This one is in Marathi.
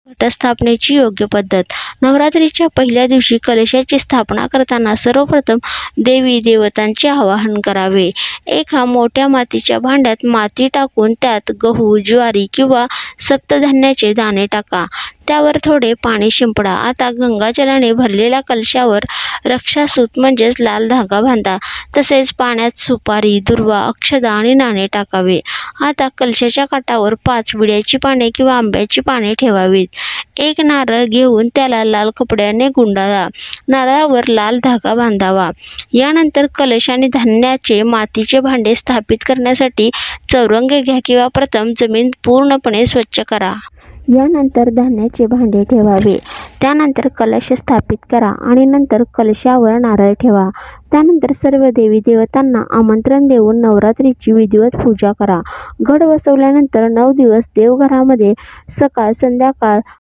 घटस्थापनेची योग्य पद्धत. नवरात्रीच्या पहिल्या दिवशी कलशाची स्थापना करताना सर्वप्रथम देवी देवतांचे आवाहन करावे. एका मोठ्या मातीच्या भांड्यात माती टाकून त्यात गहू, ज्वारी किंवा सप्तधान्याचे दाणे टाका. त्यावर थोडे पाणी शिंपडा. आता गंगाजलाने भरलेल्या कलशावर रक्षासूत म्हणजेच लाल धागा बांधा. तसेच पाण्यात सुपारी, दुर्वा, अक्षता आणि नाणे टाकावे. आता कलशाच्या काठावर 5 विड्याची पाने किंवा आंब्याची पाने ठेवावीत. एक नारळ घेऊन त्याला लाल कपड्याने गुंडाळा. नारळावर लाल धागा बांधावा. यानंतर कलश आणि धान्याचे मातीचे भांडे स्थापित करण्यासाठी चौरंग घ्या किंवा प्रथम जमीन पूर्णपणे स्वच्छ करा. यानंतर धान्याचे भांडे ठेवावे. त्यानंतर कलश स्थापित करा आणि नंतर कलशावर नारळ ठेवा. त्यानंतर सर्व देवी देवतांना आमंत्रण देऊन नवरात्रीची विधिवत पूजा करा. घट बसवल्यानंतर 9 दिवस देवघरामध्ये सकाळ संध्याकाळ